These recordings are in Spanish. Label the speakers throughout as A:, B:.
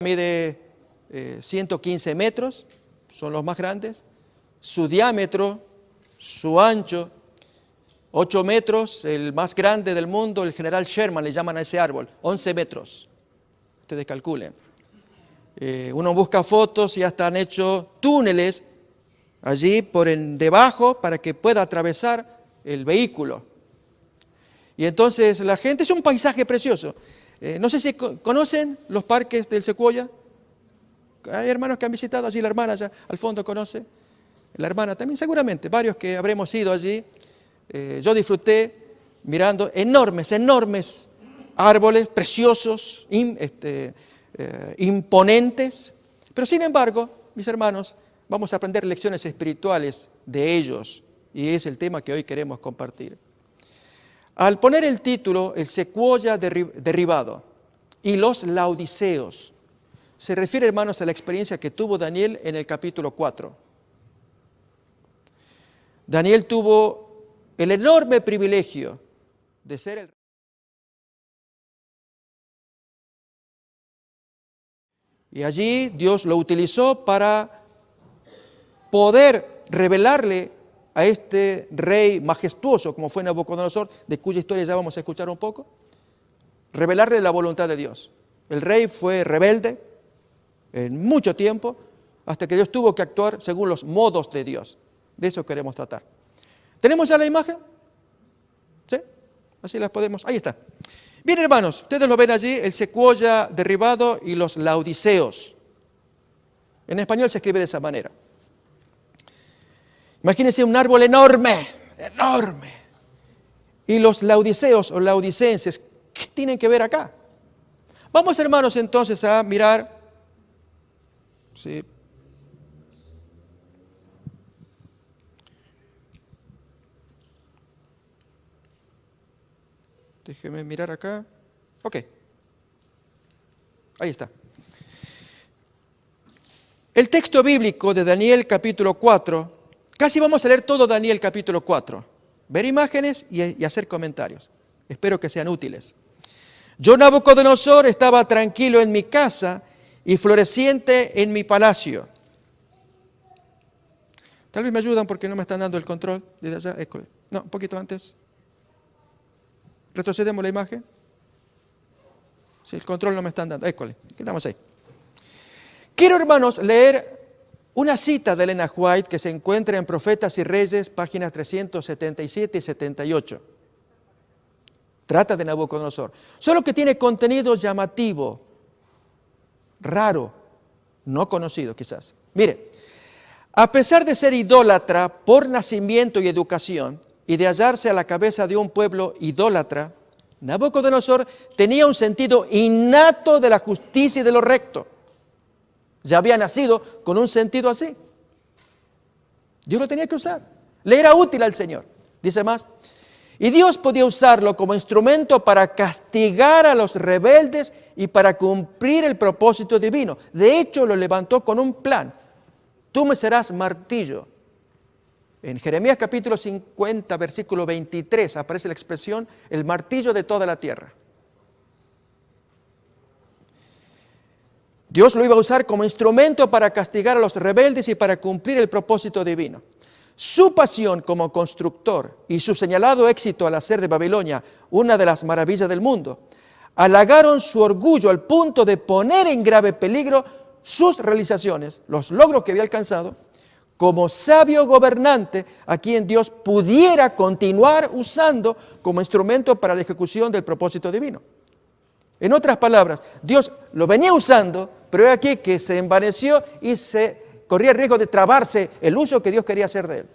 A: Mide 115 metros, son los más grandes. Su diámetro, su ancho, 8 metros, el más grande del mundo, el general Sherman le llaman a ese árbol, 11 metros. Ustedes calculen. Uno busca fotos y hasta han hecho túneles allí por debajo para que pueda atravesar el vehículo. Y entonces la gente, es un paisaje precioso. No sé si conocen los parques del Sequoia. Hay hermanos que han visitado allí, la hermana allá al fondo conoce. La hermana también, seguramente, varios que habremos ido allí. Yo disfruté mirando enormes árboles, preciosos, imponentes. Pero sin embargo, mis hermanos, vamos a aprender lecciones espirituales de ellos. Y es el tema que hoy queremos compartir. Al poner el título, el Sequoia derribado y los laodiceos, se refiere, hermanos, a la experiencia que tuvo Daniel en el capítulo 4. Daniel tuvo el enorme privilegio de ser el y allí Dios lo utilizó para poder revelarle a este rey majestuoso, como fue Nabucodonosor, de cuya historia ya vamos a escuchar un poco, revelarle la voluntad de Dios. El rey fue rebelde en mucho tiempo, hasta que Dios tuvo que actuar según los modos de Dios. De eso queremos tratar. ¿Tenemos ya la imagen? ¿Sí? Así las podemos. Ahí está. Bien, hermanos, ustedes lo ven allí, el Sequoia derribado y los laodiceos. En español se escribe de esa manera. Imagínense un árbol enorme. Y los laodiceos o laodicenses, ¿qué tienen que ver acá? Vamos, hermanos, entonces a mirar. Sí. Déjeme mirar acá. Ok. Ahí está. El texto bíblico de Daniel capítulo 4. Casi vamos a leer todo Daniel capítulo 4, ver imágenes y hacer comentarios. Espero que sean útiles. Yo, Nabucodonosor, estaba tranquilo en mi casa y floreciente en mi palacio. Tal vez me ayudan porque no me están dando el control desde allá. École. No, un poquito antes. Retrocedemos la imagen. Sí, el control no me están dando. École, quedamos ahí. Quiero, hermanos, leer una cita de Elena White que se encuentra en Profetas y Reyes, páginas 377 y 78. Trata de Nabucodonosor. Solo que tiene contenido llamativo, raro, no conocido quizás. Mire, a pesar de ser idólatra por nacimiento y educación y de hallarse a la cabeza de un pueblo idólatra, Nabucodonosor tenía un sentido innato de la justicia y de lo recto. Ya había nacido con un sentido así. Dios lo tenía que usar. Le era útil al Señor. Dice más. Y Dios podía usarlo como instrumento para castigar a los rebeldes y para cumplir el propósito divino. De hecho, lo levantó con un plan. Tú me serás martillo. En Jeremías capítulo 50, versículo 23, aparece la expresión, el martillo de toda la tierra. Dios lo iba a usar como instrumento para castigar a los rebeldes y para cumplir el propósito divino. Su pasión como constructor y su señalado éxito al hacer de Babilonia una de las maravillas del mundo, halagaron su orgullo al punto de poner en grave peligro sus realizaciones, los logros que había alcanzado, como sabio gobernante a quien Dios pudiera continuar usando como instrumento para la ejecución del propósito divino. En otras palabras, Dios lo venía usando, pero es aquí que se envaneció y se corría el riesgo de trabarse el uso que Dios quería hacer de él.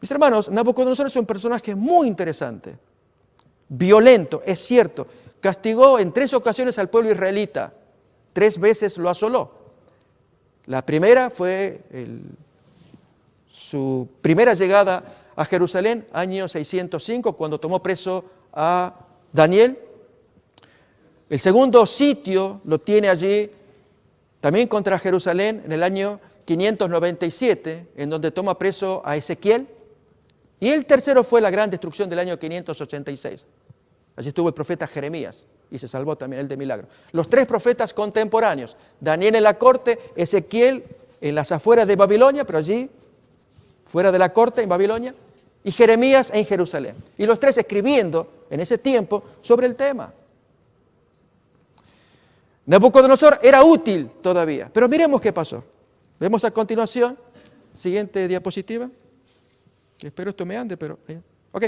A: Mis hermanos, Nabucodonosor es un personaje muy interesante, violento, es cierto. Castigó en 3 ocasiones al pueblo israelita, 3 veces lo asoló. La primera fue su primera llegada a Jerusalén, año 605, cuando tomó preso a Daniel. El segundo sitio lo tiene allí también contra Jerusalén en el año 597, en donde toma preso a Ezequiel. Y el tercero fue la gran destrucción del año 586. Allí estuvo el profeta Jeremías. y se salvó también él de milagro. Los 3 profetas contemporáneos, Daniel en la corte, Ezequiel en las afueras de Babilonia, pero allí, fuera de la corte en Babilonia, y Jeremías en Jerusalén. Y los 3 escribiendo en ese tiempo sobre el tema. Nabucodonosor era útil todavía, pero miremos qué pasó. Vemos a continuación, siguiente diapositiva, que espero esto me ande, pero... ok.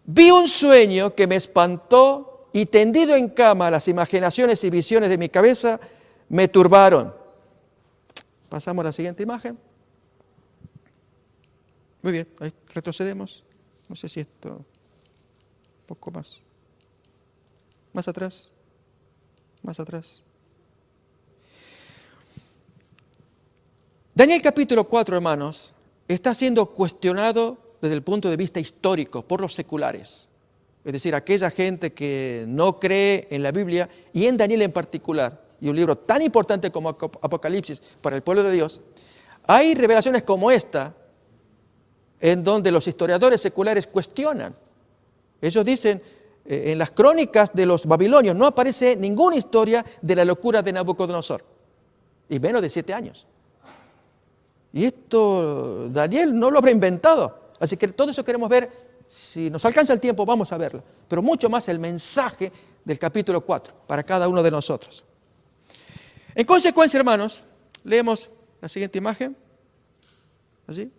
A: Vi un sueño que me espantó y tendido en cama las imaginaciones y visiones de mi cabeza me turbaron. Pasamos a la siguiente imagen. Muy bien, ahí retrocedemos. No sé si esto... un poco más. Más atrás. Más atrás. Daniel capítulo 4, hermanos, está siendo cuestionado desde el punto de vista histórico por los seculares. Es decir, aquella gente que no cree en la Biblia y en Daniel en particular, y un libro tan importante como Apocalipsis para el pueblo de Dios, hay revelaciones como esta en donde los historiadores seculares cuestionan. Ellos dicen, en las crónicas de los babilonios no aparece ninguna historia de la locura de Nabucodonosor, y menos de 7 años. Y esto Daniel no lo habrá inventado. Así que todo eso queremos ver, si nos alcanza el tiempo vamos a verlo, pero mucho más el mensaje del capítulo 4 para cada uno de nosotros. En consecuencia, hermanos, leemos la siguiente imagen. ¿Así?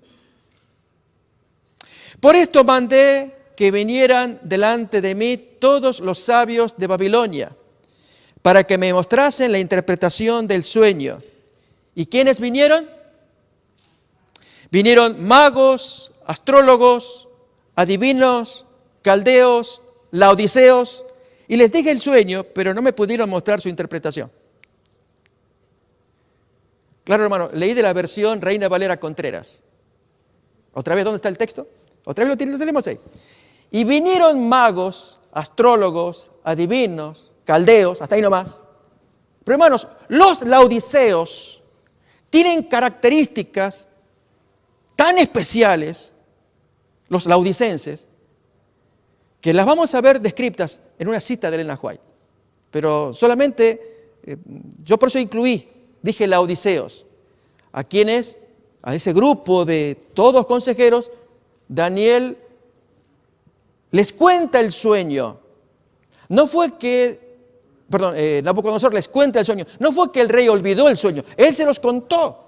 A: Por esto mandé que vinieran delante de mí todos los sabios de Babilonia, para que me mostrasen la interpretación del sueño. ¿Y quiénes vinieron? Vinieron magos, astrólogos, adivinos, caldeos, laodiceos, y les dije el sueño, pero no me pudieron mostrar su interpretación. Claro, hermano, leí de la versión Reina Valera Contreras. ¿Otra vez dónde está el texto? ¿Otra vez lo tenemos ahí? Y vinieron magos, astrólogos, adivinos, caldeos, hasta ahí nomás. Pero hermanos, los laodiceos tienen características tan especiales, los laodicenses, que las vamos a ver descritas en una cita de Ellen White. Pero solamente, yo por eso dije laodiceos, a quienes, a ese grupo de todos consejeros, Daniel les cuenta el sueño. No fue que, Nabucodonosor les cuenta el sueño, no fue que el rey olvidó el sueño, él se los contó.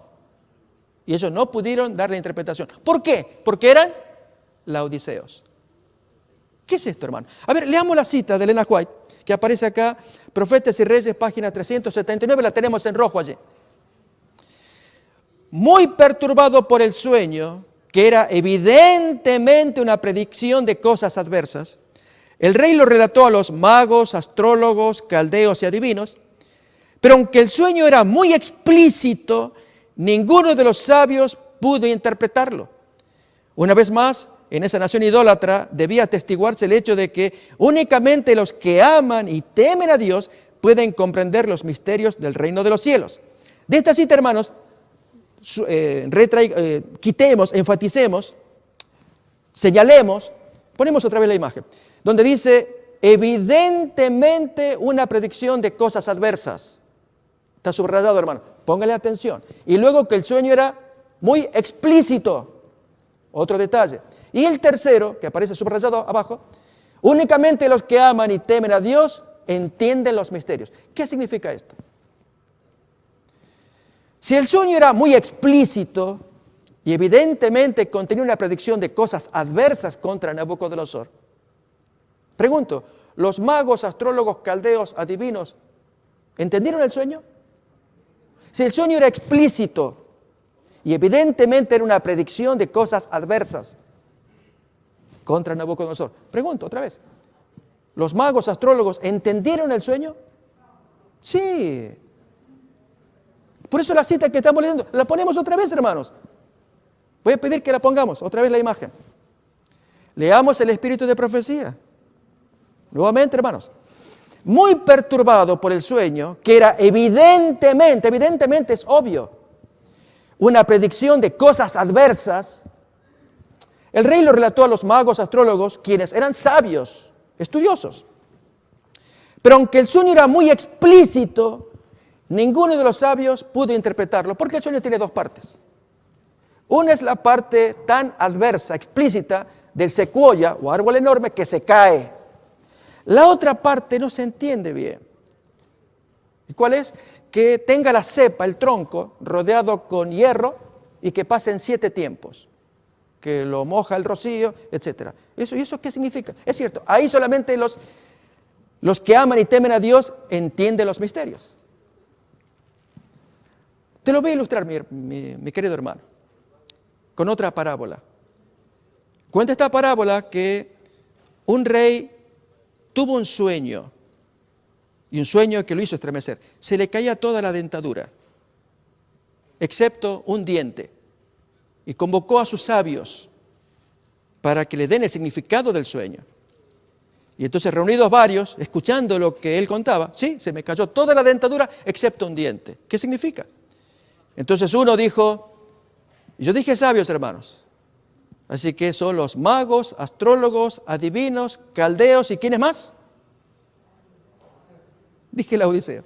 A: Y ellos no pudieron dar la interpretación. ¿Por qué? Porque eran laodiceos. ¿Qué es esto, hermano? A ver, leamos la cita de Ellen White, que aparece acá, Profetas y Reyes, página 379, la tenemos en rojo allí. Muy perturbado por el sueño, que era evidentemente una predicción de cosas adversas, el rey lo relató a los magos, astrólogos, caldeos y adivinos, pero aunque el sueño era muy explícito, ninguno de los sabios pudo interpretarlo. Una vez más, en esa nación idólatra debía atestiguarse el hecho de que únicamente los que aman y temen a Dios pueden comprender los misterios del reino de los cielos. De esta cita, hermanos, quitemos, enfaticemos, señalemos, ponemos otra vez la imagen, donde dice, evidentemente una predicción de cosas adversas. Está subrayado, hermano, póngale atención. Y luego que el sueño era muy explícito. Otro detalle. Y el tercero, que aparece subrayado abajo, únicamente los que aman y temen a Dios entienden los misterios. ¿Qué significa esto? Si el sueño era muy explícito y evidentemente contenía una predicción de cosas adversas contra Nabucodonosor, pregunto, ¿los magos, astrólogos, caldeos, adivinos entendieron el sueño? Si el sueño era explícito y evidentemente era una predicción de cosas adversas contra Nabucodonosor, pregunto otra vez, ¿los magos, astrólogos entendieron el sueño? Sí. Por eso la cita que estamos leyendo, la ponemos otra vez, hermanos. Voy a pedir que la pongamos, otra vez la imagen. Leamos el espíritu de profecía. Nuevamente, hermanos. Muy perturbado por el sueño, que era evidentemente es obvio, una predicción de cosas adversas, el rey lo relató a los magos, astrólogos, quienes eran sabios, estudiosos. Pero aunque el sueño era muy explícito, ninguno de los sabios pudo interpretarlo, porque el sueño tiene dos partes. Una es la parte tan adversa, explícita, del secuoya o árbol enorme que se cae. La otra parte no se entiende bien. ¿Y cuál es? Que tenga la cepa, el tronco, rodeado con hierro y que pase en 7 tiempos. Que lo moja el rocío, etc. ¿Y eso qué significa? Es cierto, ahí solamente los que aman y temen a Dios entienden los misterios. Te lo voy a ilustrar, mi querido hermano, con otra parábola. Cuenta esta parábola que un rey tuvo un sueño, y un sueño que lo hizo estremecer. Se le caía toda la dentadura, excepto un diente, y convocó a sus sabios para que le den el significado del sueño. Y entonces, reunidos varios, escuchando lo que él contaba, sí, se me cayó toda la dentadura excepto un diente. ¿Qué significa? Entonces uno dijo, yo dije sabios, hermanos, así que son los magos, astrólogos, adivinos, caldeos, ¿y quiénes más? Dije la Odisea.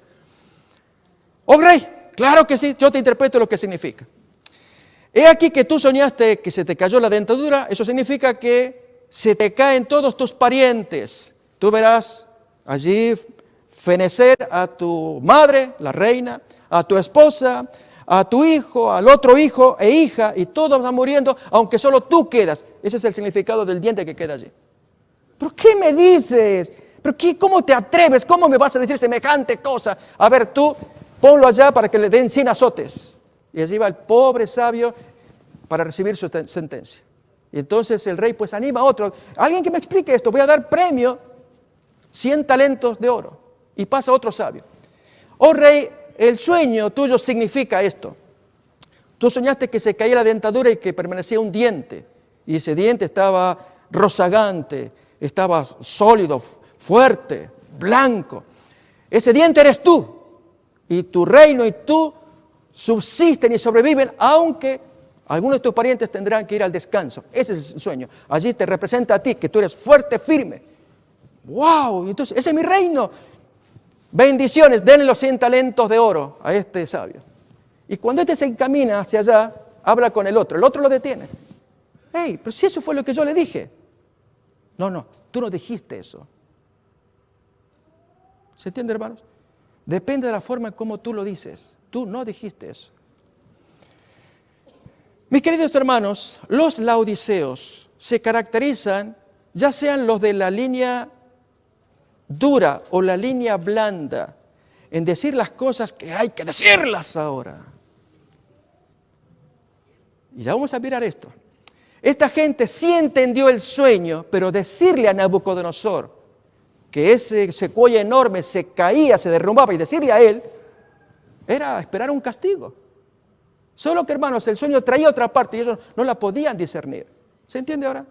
A: Oh rey, claro que sí, yo te interpreto lo que significa. He aquí que tú soñaste que se te cayó la dentadura, eso significa que se te caen todos tus parientes. Tú verás allí fenecer a tu madre, la reina, a tu esposa, a tu hijo, al otro hijo e hija, y todos van muriendo, aunque solo tú quedas. Ese es el significado del diente que queda allí. ¿Pero qué me dices? ¿Pero cómo te atreves? ¿Cómo me vas a decir semejante cosa? A ver, tú ponlo allá para que le den 100 azotes. Y allí va el pobre sabio para recibir su sentencia. Y entonces el rey pues anima a otro. Alguien que me explique esto, voy a dar premio, 100 talentos de oro. Y pasa otro sabio. Oh rey, el sueño tuyo significa esto. Tú soñaste que se caía la dentadura y que permanecía un diente. Y ese diente estaba rozagante, estaba sólido, fuerte, blanco. Ese diente eres tú. Y tu reino y tú subsisten y sobreviven, aunque algunos de tus parientes tendrán que ir al descanso. Ese es el sueño. Allí te representa a ti, que tú eres fuerte, firme. ¡Wow! Entonces, ese es mi reino. Bendiciones, denle los 100 talentos de oro a este sabio. Y cuando este se encamina hacia allá, habla con el otro lo detiene. ¡Hey, pero si eso fue lo que yo le dije! No, tú no dijiste eso. ¿Se entiende, hermanos? Depende de la forma en cómo tú lo dices. Tú no dijiste eso. Mis queridos hermanos, los laodiceos se caracterizan, ya sean los de la línea dura o la línea blanda, en decir las cosas que hay que decirlas ahora. Y ya vamos a mirar esto. Esta gente sí entendió el sueño, pero decirle a Nabucodonosor que ese secuoya enorme se caía, se derrumbaba, y decirle a él, era esperar un castigo. Solo que, hermanos, el sueño traía otra parte y ellos no la podían discernir. ¿Se entiende ahora?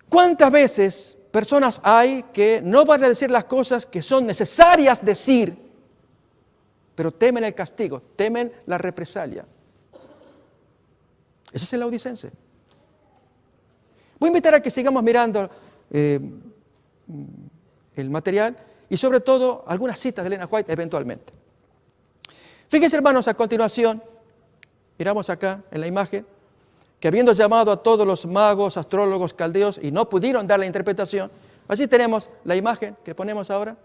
A: ¿Cuántas veces personas hay que no van a decir las cosas que son necesarias decir, pero temen el castigo, temen la represalia? Ese es el laodicense. Voy a invitar a que sigamos mirando el material y sobre todo algunas citas de Elena White eventualmente. Fíjense, hermanos, a continuación, miramos acá en la imagen, que habiendo llamado a todos los magos, astrólogos, caldeos y no pudieron dar la interpretación, allí tenemos la imagen que ponemos ahora.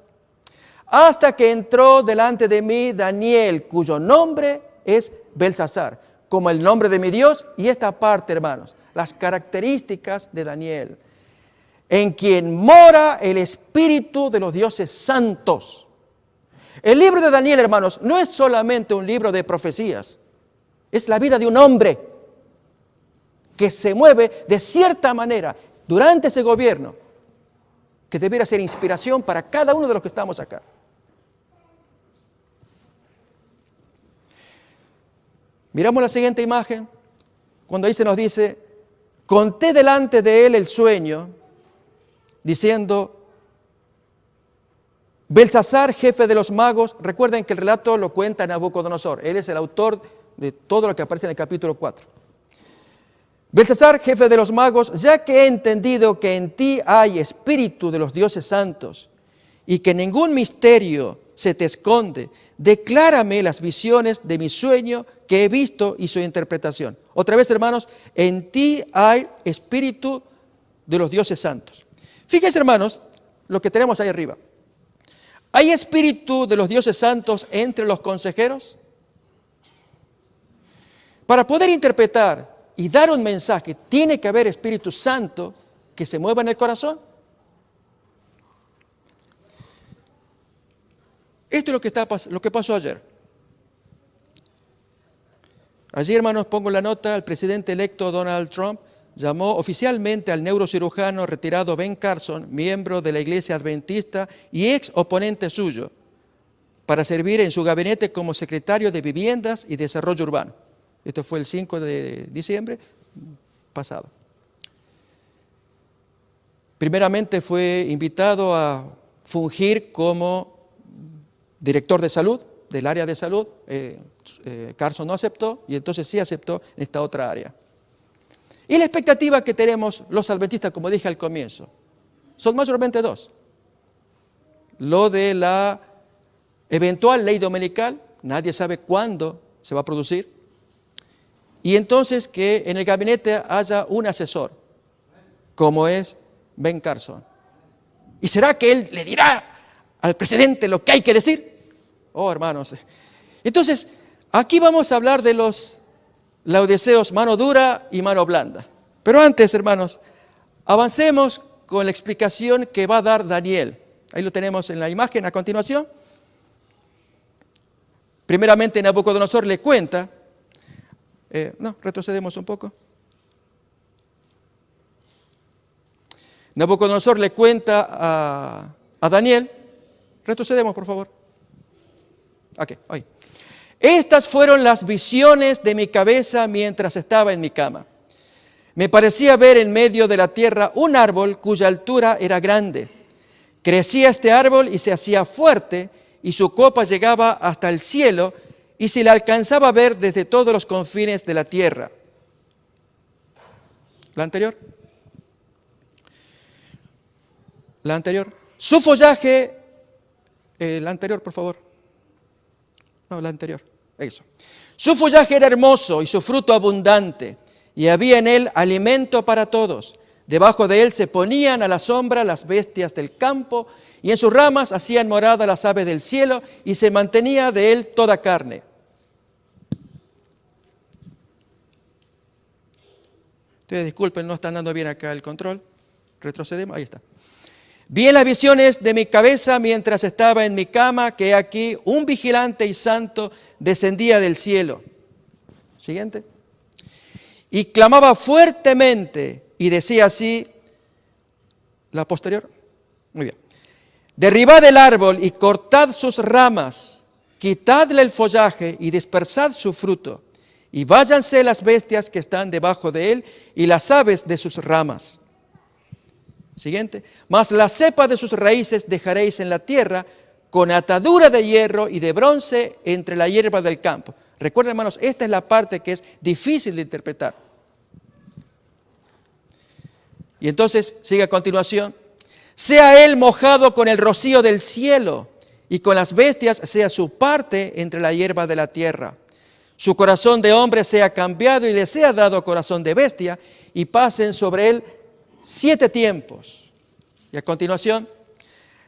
A: Hasta que entró delante de mí Daniel, cuyo nombre es Belsasar, como el nombre de mi Dios, y esta parte, hermanos, las características de Daniel, en quien mora el Espíritu de los dioses santos. El libro de Daniel, hermanos, no es solamente un libro de profecías, es la vida de un hombre que se mueve de cierta manera durante ese gobierno, que debiera ser inspiración para cada uno de los que estamos acá. Miramos la siguiente imagen, cuando ahí se nos dice, conté delante de él el sueño, diciendo, Belsasar, jefe de los magos, recuerden que el relato lo cuenta Nabucodonosor, él es el autor de todo lo que aparece en el capítulo 4. Belsasar, jefe de los magos, ya que he entendido que en ti hay espíritu de los dioses santos y que ningún misterio se te esconde, declárame las visiones de mi sueño que he visto y su interpretación. Otra vez, hermanos, en ti hay espíritu de los dioses santos. Fíjense, hermanos, lo que tenemos ahí arriba. ¿Hay espíritu de los dioses santos entre los consejeros? Para poder interpretar y dar un mensaje, tiene que haber Espíritu Santo que se mueva en el corazón. Esto es lo que pasó ayer. Allí, hermanos, pongo la nota, el presidente electo Donald Trump llamó oficialmente al neurocirujano retirado Ben Carson, miembro de la Iglesia Adventista y ex oponente suyo, para servir en su gabinete como secretario de Viviendas y Desarrollo Urbano. Esto fue el 5 de diciembre pasado. Primeramente fue invitado a fungir como director de salud, del área de salud. Carson no aceptó y entonces sí aceptó en esta otra área. Y la expectativa que tenemos los adventistas, como dije al comienzo, son mayormente dos. Lo de la eventual ley dominical, nadie sabe cuándo se va a producir. Y entonces que en el gabinete haya un asesor, como es Ben Carson. ¿Y será que él le dirá al presidente lo que hay que decir? Oh, hermanos. Entonces, aquí vamos a hablar de los laodiceos mano dura y mano blanda. Pero antes, hermanos, avancemos con la explicación que va a dar Daniel. Ahí lo tenemos en la imagen a continuación. Primeramente, Nabucodonosor le cuenta. Retrocedemos un poco. Nabucodonosor le cuenta a Daniel. Retrocedemos, por favor. Ok, ahí. Estas fueron las visiones de mi cabeza mientras estaba en mi cama. Me parecía ver en medio de la tierra un árbol cuya altura era grande. Crecía este árbol y se hacía fuerte, y su copa llegaba hasta el cielo, y se le alcanzaba a ver desde todos los confines de la tierra. ¿La anterior? La anterior. Su follaje, la anterior, por favor. No, la anterior. Eso. Su follaje era hermoso y su fruto abundante, y había en él alimento para todos. Debajo de él se ponían a la sombra las bestias del campo, y en sus ramas hacían morada las aves del cielo, y se mantenía de él toda carne. Ustedes disculpen, no están dando bien acá el control. Retrocedemos, ahí está. Vi en las visiones de mi cabeza mientras estaba en mi cama que aquí un vigilante y santo descendía del cielo. Siguiente. Y clamaba fuertemente y decía así, la posterior, muy bien. Derribad el árbol y cortad sus ramas, quitadle el follaje y dispersad su fruto. Y váyanse las bestias que están debajo de él y las aves de sus ramas. Siguiente. Mas la cepa de sus raíces dejaréis en la tierra con atadura de hierro y de bronce entre la hierba del campo. Recuerden, hermanos, esta es la parte que es difícil de interpretar. Y entonces, sigue a continuación. Sea él mojado con el rocío del cielo y con las bestias sea su parte entre la hierba de la tierra. Su corazón de hombre sea cambiado y le sea dado corazón de bestia, y pasen sobre él 7 tiempos. Y a continuación,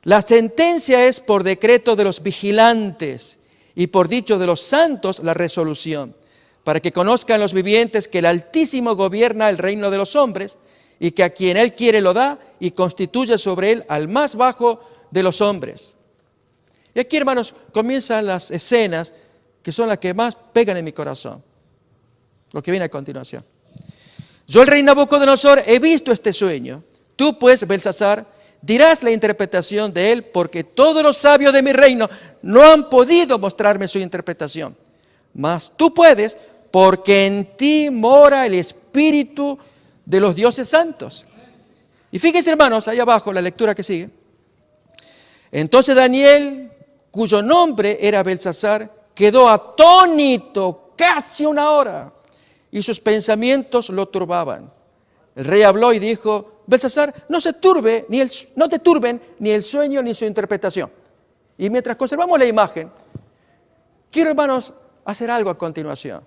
A: la sentencia es por decreto de los vigilantes y por dicho de los santos la resolución, para que conozcan los vivientes que el Altísimo gobierna el reino de los hombres, y que a quien él quiere lo da y constituye sobre él al más bajo de los hombres. Y aquí, hermanos, comienzan las escenas que son las que más pegan en mi corazón. Lo que viene a continuación. Yo, el rey Nabucodonosor, he visto este sueño. Tú, pues, Belsasar, dirás la interpretación de él, porque todos los sabios de mi reino no han podido mostrarme su interpretación. Mas tú puedes, porque en ti mora el Espíritu de los dioses santos. Y fíjense, hermanos, ahí abajo, la lectura que sigue. Entonces Daniel, cuyo nombre era Belsasar, quedó atónito casi 1 hora y sus pensamientos lo turbaban. El rey habló y dijo: Belsasar, no te turben ni el sueño ni su interpretación. Y mientras conservamos la imagen, quiero, hermanos, hacer algo a continuación.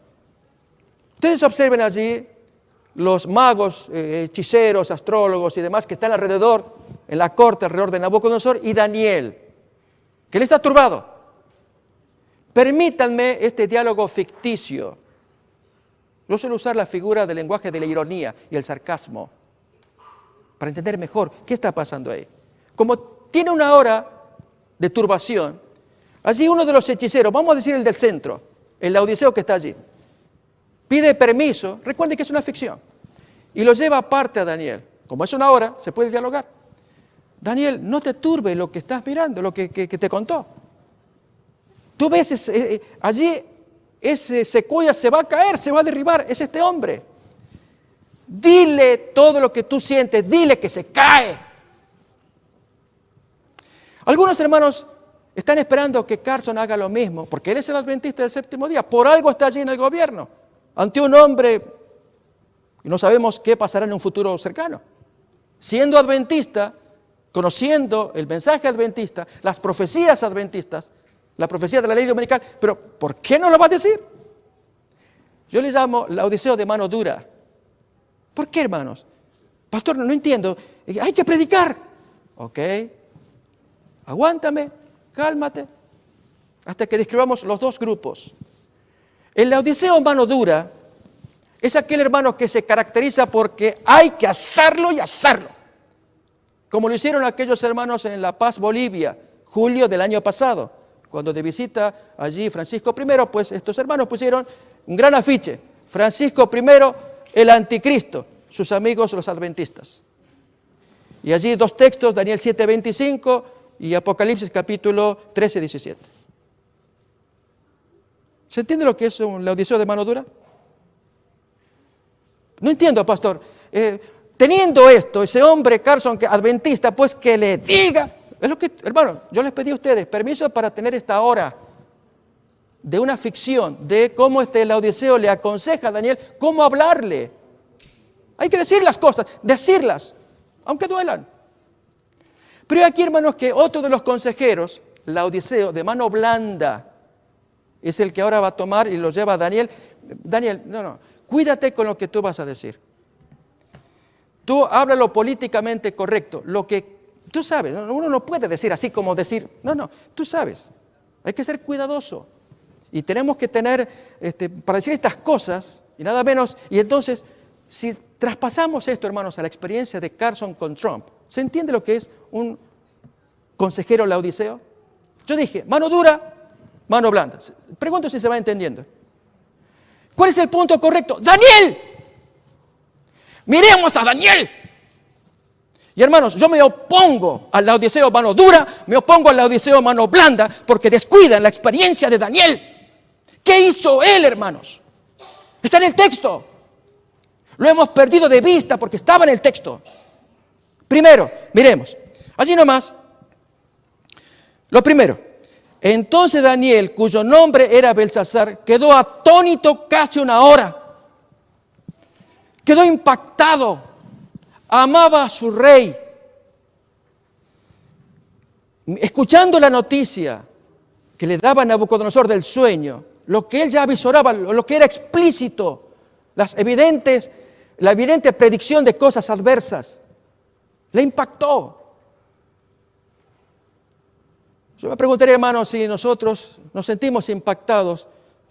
A: Ustedes observen allí los magos, hechiceros, astrólogos y demás que están alrededor, en la corte, alrededor de Nabucodonosor, y Daniel, que él está turbado. Permítanme este diálogo ficticio. Yo suelo usar la figura del lenguaje de la ironía y el sarcasmo para entender mejor qué está pasando ahí. Como tiene una hora de turbación, allí uno de los hechiceros, vamos a decir el del centro, el laodiceo que está allí, pide permiso, recuerden que es una ficción, y lo lleva aparte a Daniel. Como es una hora, se puede dialogar. Daniel, no te turbe lo que estás mirando, lo que te contó. Tú ves, allí ese secuoya se va a caer, se va a derribar, es este hombre. Dile todo lo que tú sientes, dile que se cae. Algunos hermanos están esperando que Carson haga lo mismo, porque él es el adventista del séptimo día, por algo está allí en el gobierno, ante un hombre, y no sabemos qué pasará en un futuro cercano. Siendo adventista, conociendo el mensaje adventista, las profecías adventistas, la profecía de la ley dominical, pero ¿por qué no lo va a decir? Yo le llamo laodiceo de mano dura. ¿Por qué, hermanos? Pastor, no entiendo. Hay que predicar. Ok. Aguántame, cálmate, hasta que describamos los dos grupos. El laodiceo mano dura es aquel hermano que se caracteriza porque hay que asarlo y asarlo. Como lo hicieron aquellos hermanos en La Paz, Bolivia, julio del año pasado. Cuando de visita allí Francisco I, pues estos hermanos pusieron un gran afiche. Francisco I, el anticristo, sus amigos los adventistas. Y allí dos textos, Daniel 7:25 y Apocalipsis capítulo 13:17. ¿Se entiende lo que es un laodiceo de mano dura? No entiendo, pastor. Teniendo esto, ese hombre Carson, que adventista, pues que le diga. Es lo que, hermano, yo les pedí a ustedes permiso para tener esta hora de una ficción, de cómo laodiceo le aconseja a Daniel cómo hablarle. Hay que decir las cosas, decirlas, aunque duelan. Pero hay aquí, hermanos, que otro de los consejeros, laodiceo de mano blanda, es el que ahora va a tomar y lo lleva a Daniel. Daniel, no, cuídate con lo que tú vas a decir. Tú háblalo políticamente correcto, lo que tú sabes. Uno no puede decir así como decir, no, tú sabes. Hay que ser cuidadoso. Y tenemos que tener, para decir estas cosas, y nada menos, y entonces, si traspasamos esto, hermanos, a la experiencia de Carson con Trump, ¿se entiende lo que es un consejero laodiceo? Yo dije, mano dura, mano blanda. Pregunto si se va entendiendo. ¿Cuál es el punto correcto? ¡Daniel! Miremos a Daniel. Y hermanos, yo me opongo al laodiceo mano dura, me opongo al laodiceo mano blanda, porque descuidan la experiencia de Daniel. ¿Qué hizo él, hermanos? Está en el texto. Lo hemos perdido de vista porque estaba en el texto. Primero, miremos. Allí nomás. Lo primero. Entonces Daniel, cuyo nombre era Belsasar, quedó atónito casi una hora. Quedó impactado. Amaba a su rey. Escuchando la noticia que le daba Nabucodonosor del sueño, lo que él ya avisoraba, lo que era explícito, la evidente predicción de cosas adversas, le impactó. Yo me preguntaría, hermanos, si nosotros nos sentimos impactados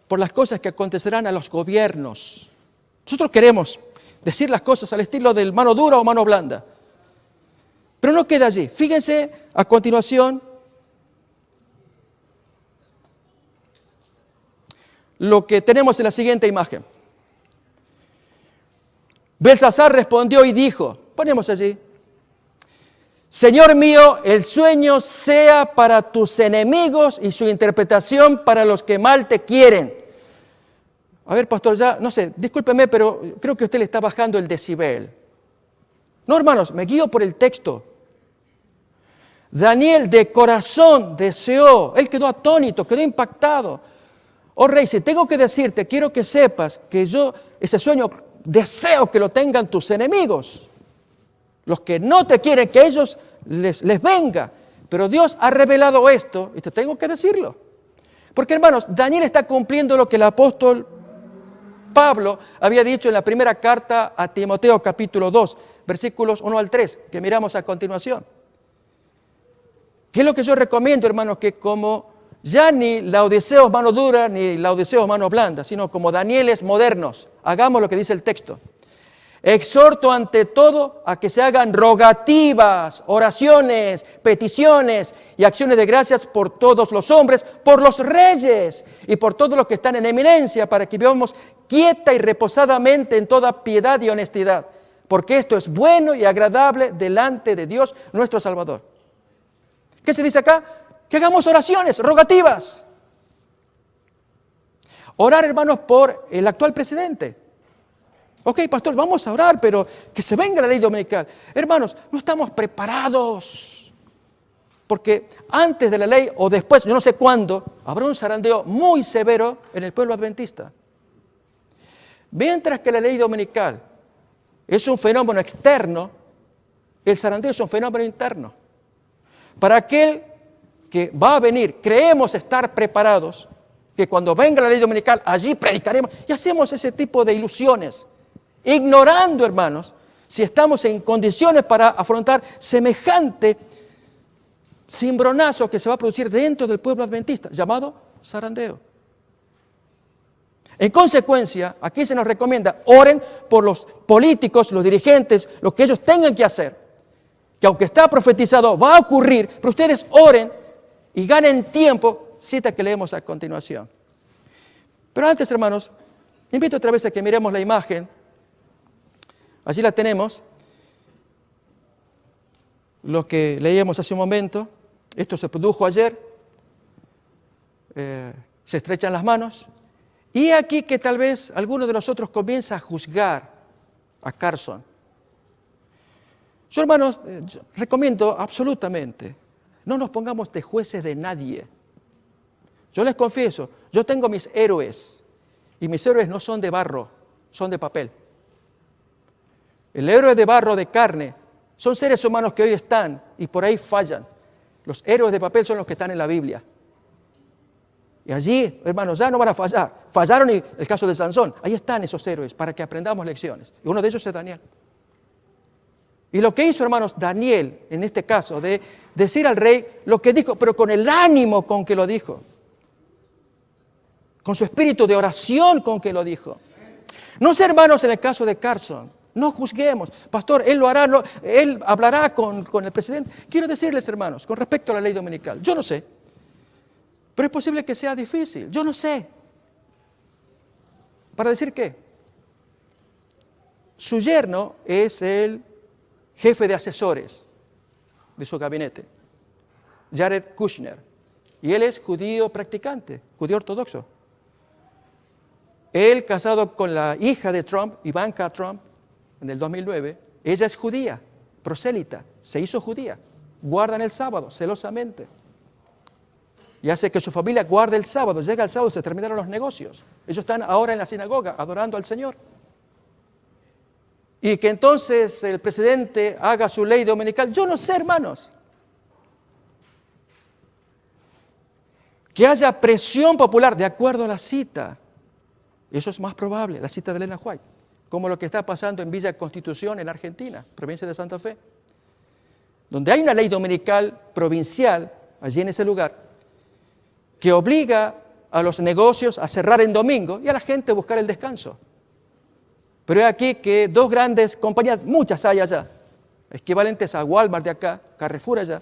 A: por las cosas que acontecerán a los gobiernos. Nosotros queremos decir las cosas al estilo del mano dura o mano blanda. Pero no queda allí. Fíjense a continuación lo que tenemos en la siguiente imagen. Belsasar respondió y dijo, ponemos allí, Señor mío, el sueño sea para tus enemigos y su interpretación para los que mal te quieren. A ver, pastor, ya, no sé, discúlpeme, pero creo que usted le está bajando el decibel. No, hermanos, me guío por el texto. Daniel de corazón deseó, él quedó atónito, quedó impactado. oh rey, si tengo que decirte, quiero que sepas que yo, ese sueño, deseo que lo tengan tus enemigos. Los que no te quieren, que ellos les venga. Pero Dios ha revelado esto y te tengo que decirlo. Porque, hermanos, Daniel está cumpliendo lo que el apóstol Pablo había dicho en la primera carta a Timoteo, capítulo 2, versículos 1 al 3, que miramos a continuación. ¿Qué es lo que yo recomiendo, hermanos? Que como ya ni laodiceos mano dura, ni laodiceos mano blanda, sino como Danieles modernos, hagamos lo que dice el texto. Exhorto ante todo a que se hagan rogativas, oraciones, peticiones y acciones de gracias por todos los hombres, por los reyes y por todos los que están en eminencia, para que vivamos quieta y reposadamente en toda piedad y honestidad, porque esto es bueno y agradable delante de Dios nuestro Salvador. ¿Qué se dice acá? Que hagamos oraciones, rogativas. Orar, hermanos, por el actual presidente. Ok, pastor, vamos a orar, pero que se venga la ley dominical. Hermanos, no estamos preparados. Porque antes de la ley o después, yo no sé cuándo, habrá un zarandeo muy severo en el pueblo adventista. Mientras que la ley dominical es un fenómeno externo, el zarandeo es un fenómeno interno. Para aquel que va a venir, creemos estar preparados, que cuando venga la ley dominical, allí predicaremos y hacemos ese tipo de ilusiones. Ignorando, hermanos, si estamos en condiciones para afrontar semejante cimbronazo que se va a producir dentro del pueblo adventista, llamado zarandeo. En consecuencia, aquí se nos recomienda, oren por los políticos, los dirigentes, lo que ellos tengan que hacer, que aunque está profetizado, va a ocurrir, pero ustedes oren y ganen tiempo, cita que leemos a continuación. Pero antes, hermanos, invito otra vez a que miremos la imagen. Allí la tenemos, lo que leíamos hace un momento. Esto se produjo ayer, se estrechan las manos, y aquí que tal vez alguno de nosotros comienza a juzgar a Carson. Yo, hermanos, recomiendo absolutamente, no nos pongamos de jueces de nadie. Yo les confieso, yo tengo mis héroes, y mis héroes no son de barro, son de papel. El héroe de barro, de carne, son seres humanos que hoy están y por ahí fallan. Los héroes de papel son los que están en la Biblia. Y allí, hermanos, ya no van a fallar. Fallaron en el caso de Sansón. Ahí están esos héroes para que aprendamos lecciones. Y uno de ellos es Daniel. Y lo que hizo, hermanos, Daniel, en este caso, de decir al rey lo que dijo, pero con el ánimo con que lo dijo. Con su espíritu de oración con que lo dijo. No sé, hermanos, en el caso de Carson. No juzguemos. Pastor, él lo hará, él hablará con el presidente. Quiero decirles, hermanos, con respecto a la ley dominical, yo no sé. Pero es posible que sea difícil. Yo no sé. ¿Para decir qué? Su yerno es el jefe de asesores de su gabinete, Jared Kushner. Y él es judío practicante, judío ortodoxo. Él, casado con la hija de Trump, Ivanka Trump, en el 2009, ella es judía, prosélita, se hizo judía, guardan el sábado celosamente. Y hace que su familia guarde el sábado, llega el sábado, se terminaron los negocios. Ellos están ahora en la sinagoga adorando al Señor. Y que entonces el presidente haga su ley dominical, yo no sé, hermanos. Que haya presión popular de acuerdo a la cita. Eso es más probable, la cita de Elena White. Como lo que está pasando en Villa Constitución, en Argentina, provincia de Santa Fe, donde hay una ley dominical provincial, allí en ese lugar, que obliga a los negocios a cerrar en domingo y a la gente a buscar el descanso. Pero es aquí que dos grandes compañías, muchas hay allá, equivalentes a Walmart de acá, Carrefour allá,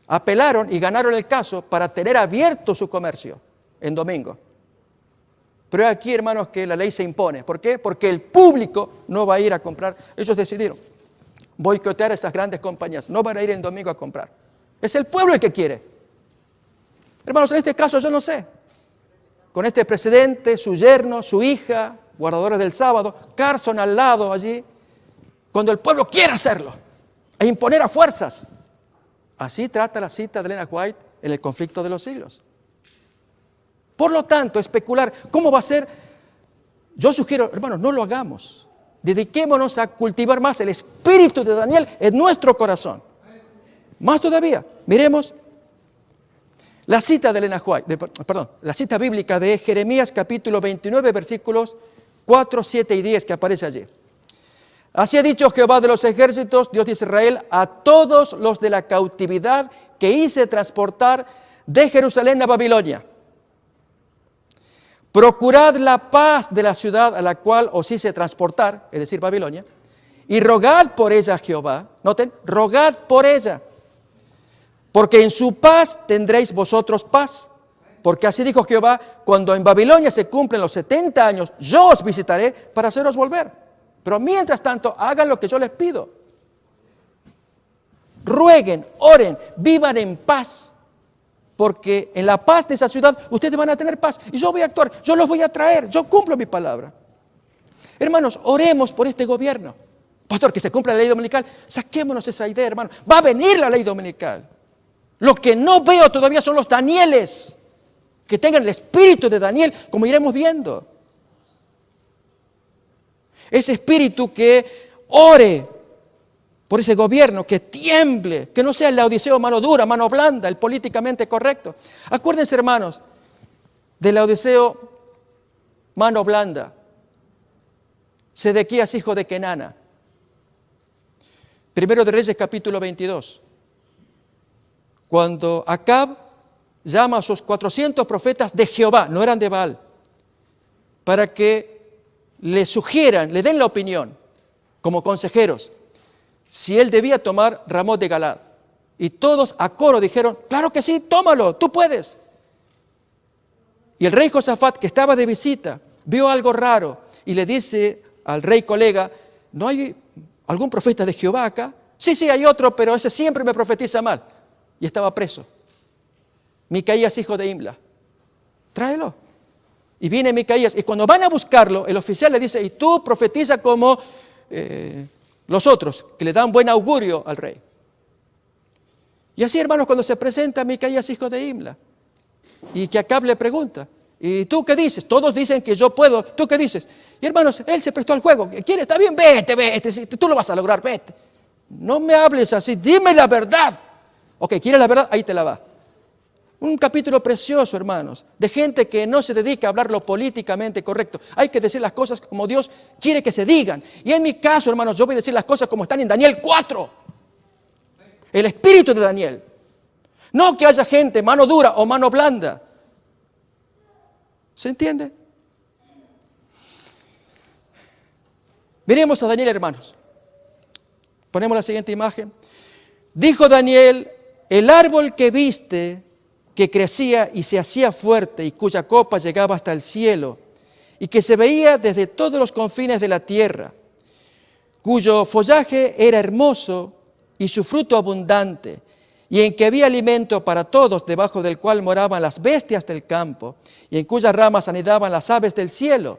A: apelaron y ganaron el caso para tener abierto su comercio en domingo. Pero aquí, hermanos, que la ley se impone. ¿Por qué? Porque el público no va a ir a comprar. Ellos decidieron boicotear a esas grandes compañías. No van a ir en domingo a comprar. Es el pueblo el que quiere. Hermanos, en este caso yo no sé. Con este presidente, su yerno, su hija, guardadores del sábado, Carson al lado allí, cuando el pueblo quiere hacerlo e imponer a fuerzas. Así trata la cita de Elena White en el conflicto de los siglos. Por lo tanto, especular cómo va a ser, yo sugiero, hermanos, no lo hagamos. Dediquémonos a cultivar más el espíritu de Daniel en nuestro corazón. Más todavía, miremos la cita de Elena White, la cita bíblica de Jeremías capítulo 29, versículos 4, 7 y 10 que aparece allí. Así ha dicho Jehová de los ejércitos, Dios de Israel, a todos los de la cautividad que hice transportar de Jerusalén a Babilonia. Procurad la paz de la ciudad a la cual os hice transportar, es decir, Babilonia, y rogad por ella a Jehová. Noten, rogad por ella, porque en su paz tendréis vosotros paz. Porque así dijo Jehová, cuando en Babilonia se cumplen los 70 años, yo os visitaré para haceros volver. Pero mientras tanto, hagan lo que yo les pido. Rueguen, oren, vivan en paz. Porque en la paz de esa ciudad ustedes van a tener paz. Y yo voy a actuar, yo los voy a traer, yo cumplo mi palabra. Hermanos, oremos por este gobierno. Pastor, que se cumpla la ley dominical. Saquémonos esa idea, hermano. Va a venir la ley dominical. Lo que no veo todavía son los Danieles, que tengan el espíritu de Daniel, como iremos viendo. Ese espíritu que ore por ese gobierno, que tiemble, que no sea el Laodiceo mano dura, mano blanda, el políticamente correcto. Acuérdense, hermanos, del Laodiceo mano blanda. Sedequías, hijo de Kenana. Primero de Reyes, capítulo 22. Cuando Acab llama a sus 400 profetas de Jehová, no eran de Baal, para que le sugieran, le den la opinión, como consejeros, si él debía tomar Ramot de Galad. Y todos a coro dijeron, claro que sí, tómalo, tú puedes. Y el rey Josafat, que estaba de visita, vio algo raro y le dice al rey colega, ¿no hay algún profeta de Jehová acá? Sí, hay otro, pero ese siempre me profetiza mal. Y estaba preso. Micaías, hijo de Imla. Tráelo. Y viene Micaías. Y cuando van a buscarlo, el oficial le dice, y tú profetiza como los otros, que le dan buen augurio al rey. Y así, hermanos, cuando se presenta Micaías, hijo de Imla, y que Acab le pregunta, ¿y tú qué dices? Todos dicen que yo puedo, ¿tú qué dices? Y hermanos, él se prestó al juego. ¿Quiere? Está bien, vete, si tú lo vas a lograr, vete. No me hables así, dime la verdad. Ok, ¿quieres la verdad? Ahí te la va. Un capítulo precioso, hermanos, de gente que no se dedica a hablar lo políticamente correcto. Hay que decir las cosas como Dios quiere que se digan. Y en mi caso, hermanos, yo voy a decir las cosas como están en Daniel 4. El espíritu de Daniel. No que haya gente mano dura o mano blanda. ¿Se entiende? Miremos a Daniel, hermanos. Ponemos la siguiente imagen. Dijo Daniel, el árbol que viste, que crecía y se hacía fuerte y cuya copa llegaba hasta el cielo y que se veía desde todos los confines de la tierra, cuyo follaje era hermoso y su fruto abundante, y en que había alimento para todos, debajo del cual moraban las bestias del campo y en cuyas ramas anidaban las aves del cielo.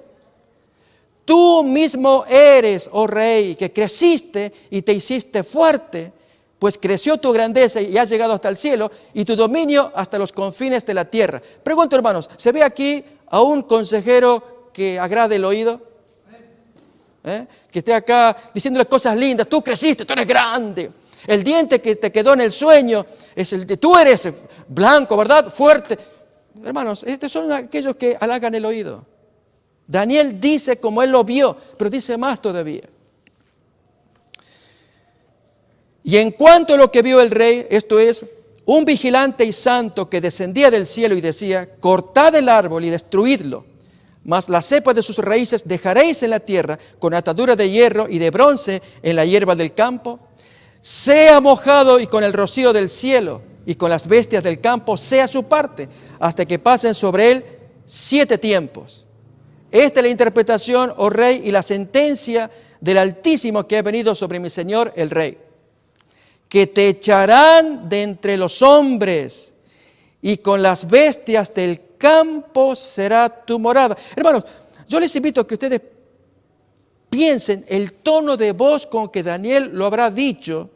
A: Tú mismo eres, oh rey, que creciste y te hiciste fuerte, pues creció tu grandeza y has llegado hasta el cielo y tu dominio hasta los confines de la tierra. Pregunto, hermanos, ¿se ve aquí a un consejero que agrade el oído? Que esté acá diciéndole cosas lindas, tú creciste, tú eres grande. El diente que te quedó en el sueño es el de tú eres blanco, ¿verdad? Fuerte. Hermanos, estos son aquellos que halagan el oído. Daniel dice como él lo vio, pero dice más todavía. Y en cuanto a lo que vio el rey, esto es, un vigilante y santo que descendía del cielo y decía, cortad el árbol y destruidlo, mas la cepa de sus raíces dejaréis en la tierra con atadura de hierro y de bronce en la hierba del campo, sea mojado y con el rocío del cielo y con las bestias del campo sea su parte, hasta que pasen sobre él 7 tiempos. Esta es la interpretación, oh rey, y la sentencia del Altísimo que ha venido sobre mi señor el rey. Que te echarán de entre los hombres y con las bestias del campo será tu morada. Hermanos, yo les invito a que ustedes piensen el tono de voz con que Daniel lo habrá dicho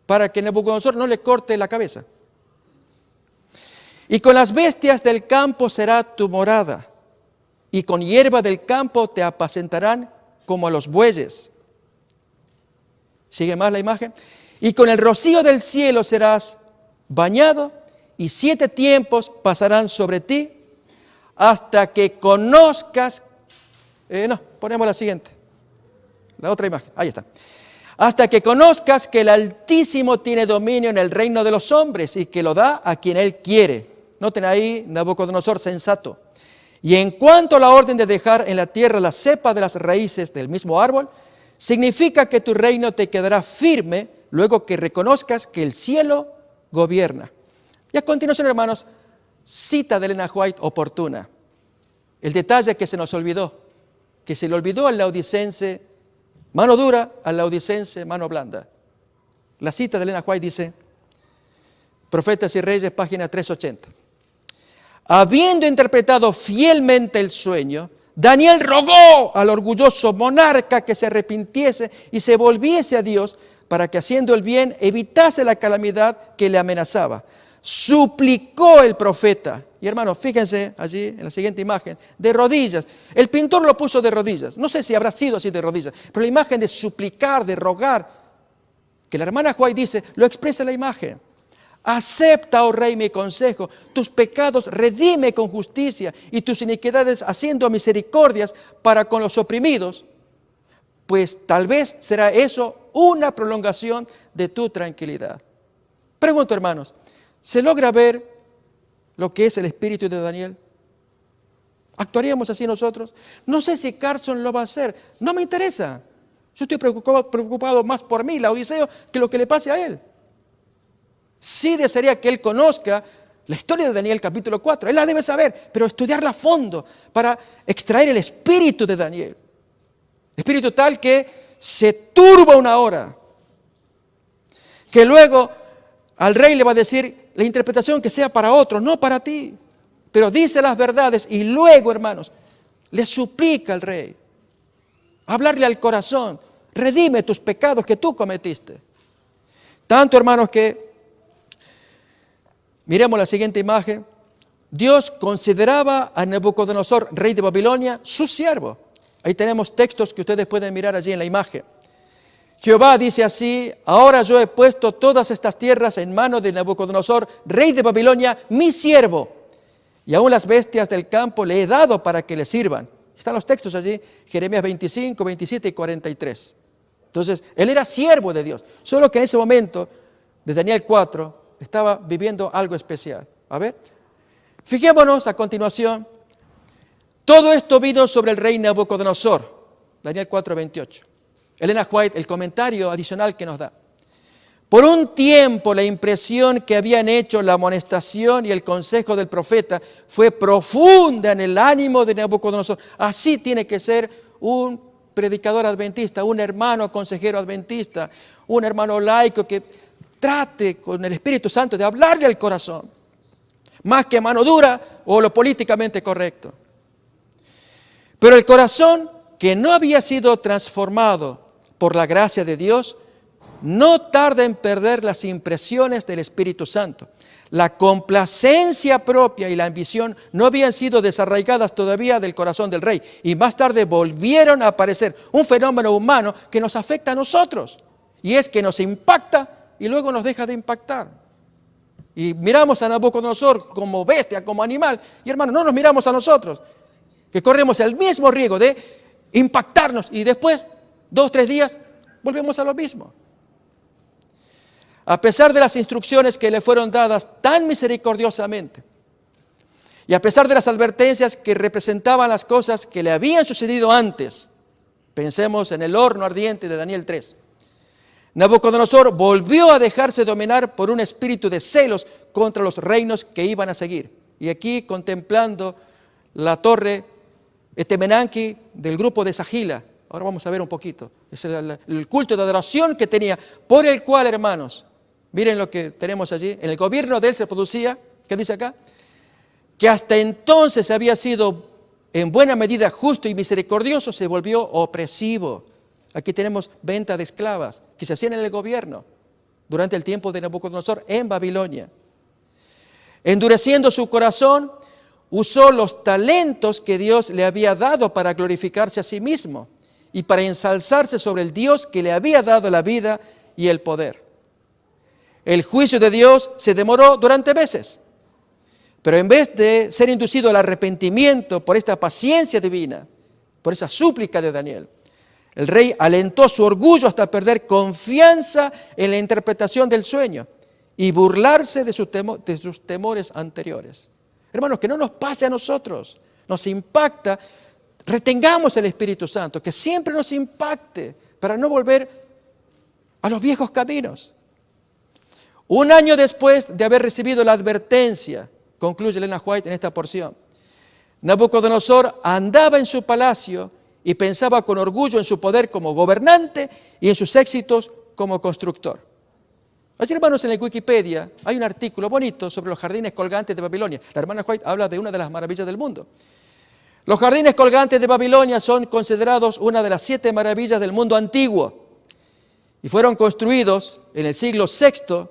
A: para que Nabucodonosor no le corte la cabeza. Y con las bestias del campo será tu morada, y con hierba del campo te apacentarán como a los bueyes. ¿Sigue más la imagen? Y con el rocío del cielo serás bañado, y 7 tiempos pasarán sobre ti, hasta que conozcas... ponemos la siguiente. La otra imagen, ahí está. Hasta que conozcas que el Altísimo tiene dominio en el reino de los hombres y que lo da a quien Él quiere. Noten ahí, Nabucodonosor sensato. Y en cuanto a la orden de dejar en la tierra la cepa de las raíces del mismo árbol, significa que tu reino te quedará firme luego que reconozcas que el cielo gobierna. Y a continuación, hermanos, cita de Elena White oportuna. El detalle que se nos olvidó, que se le olvidó al laodicense mano dura, al laodicense mano blanda. La cita de Elena White dice, Profetas y Reyes, página 380. Habiendo interpretado fielmente el sueño, Daniel rogó al orgulloso monarca que se arrepintiese y se volviese a Dios para que haciendo el bien evitase la calamidad que le amenazaba. Suplicó el profeta. Y hermanos, fíjense allí en la siguiente imagen, de rodillas. El pintor lo puso de rodillas. No sé si habrá sido así de rodillas, pero la imagen de suplicar, de rogar, que la hermana White dice, lo expresa la imagen. Acepta, oh rey, mi consejo, tus pecados redime con justicia y tus iniquidades haciendo misericordias para con los oprimidos, pues tal vez será eso una prolongación de tu tranquilidad. Pregunto, hermanos, ¿se logra ver lo que es el espíritu de Daniel? ¿Actuaríamos así nosotros? No sé si Carson lo va a hacer, no me interesa. Yo estoy preocupado más por mí, Laodiceo, que lo que le pase a él. Sí desearía que él conozca la historia de Daniel capítulo 4. Él la debe saber, pero estudiarla a fondo para extraer el espíritu de Daniel. Espíritu tal que se turba una hora. Que luego al rey le va a decir la interpretación que sea para otro, no para ti. Pero dice las verdades y luego, hermanos, le suplica al rey. Hablarle al corazón. Redime tus pecados que tú cometiste. Tanto, hermanos, que miremos la siguiente imagen. Dios consideraba a Nabucodonosor, rey de Babilonia, su siervo. Ahí tenemos textos que ustedes pueden mirar allí en la imagen. Jehová dice así, ahora yo he puesto todas estas tierras en manos de Nabucodonosor, rey de Babilonia, mi siervo. Y aún las bestias del campo le he dado para que le sirvan. Están los textos allí, Jeremías 25, 27 y 43. Entonces, él era siervo de Dios. Solo que en ese momento, de Daniel 4, estaba viviendo algo especial. A ver, fijémonos a continuación. Todo esto vino sobre el rey Nabucodonosor. Daniel 4, 28. Elena White, el comentario adicional que nos da. Por un tiempo la impresión que habían hecho la amonestación y el consejo del profeta fue profunda en el ánimo de Nabucodonosor. Así tiene que ser un predicador adventista, un hermano consejero adventista, un hermano laico que trate con el Espíritu Santo de hablarle al corazón, más que mano dura o lo políticamente correcto. Pero el corazón que no había sido transformado por la gracia de Dios, no tarda en perder las impresiones del Espíritu Santo. La complacencia propia y la ambición no habían sido desarraigadas todavía del corazón del rey y más tarde volvieron a aparecer un fenómeno humano que nos afecta a nosotros y es que nos impacta y luego nos deja de impactar. Y miramos a Nabucodonosor como bestia, como animal y hermano, no nos miramos a nosotros que corremos el mismo riesgo de impactarnos y después 2 o 3 días volvemos a lo mismo. A pesar de las instrucciones que le fueron dadas tan misericordiosamente y a pesar de las advertencias que representaban las cosas que le habían sucedido antes, pensemos en el horno ardiente de Daniel 3, Nabucodonosor volvió a dejarse dominar por un espíritu de celos contra los reinos que iban a seguir. Y aquí contemplando la torre Etemenanki del grupo de Sagila, ahora vamos a ver un poquito, es el culto de adoración que tenía, por el cual, hermanos, miren lo que tenemos allí. En el gobierno de él se producía, ¿qué dice acá? Que hasta entonces había sido en buena medida justo y misericordioso, se volvió opresivo. Aquí tenemos venta de esclavas que se hacían en el gobierno durante el tiempo de Nabucodonosor en Babilonia. Endureciendo su corazón, usó los talentos que Dios le había dado para glorificarse a sí mismo y para ensalzarse sobre el Dios que le había dado la vida y el poder. El juicio de Dios se demoró durante meses, pero en vez de ser inducido al arrepentimiento por esta paciencia divina, por esa súplica de Daniel, el rey alentó su orgullo hasta perder confianza en la interpretación del sueño y burlarse de sus temores anteriores. Hermanos, que no nos pase a nosotros, nos impacta. Retengamos el Espíritu Santo, que siempre nos impacte para no volver a los viejos caminos. Un año después de haber recibido la advertencia, concluye Elena White en esta porción, Nabucodonosor andaba en su palacio y pensaba con orgullo en su poder como gobernante y en sus éxitos como constructor. Allí, hermanos, en la Wikipedia hay un artículo bonito sobre los jardines colgantes de Babilonia. La hermana White habla de una de las maravillas del mundo. Los jardines colgantes de Babilonia son considerados una de las 7 maravillas del mundo antiguo y fueron construidos en el siglo VI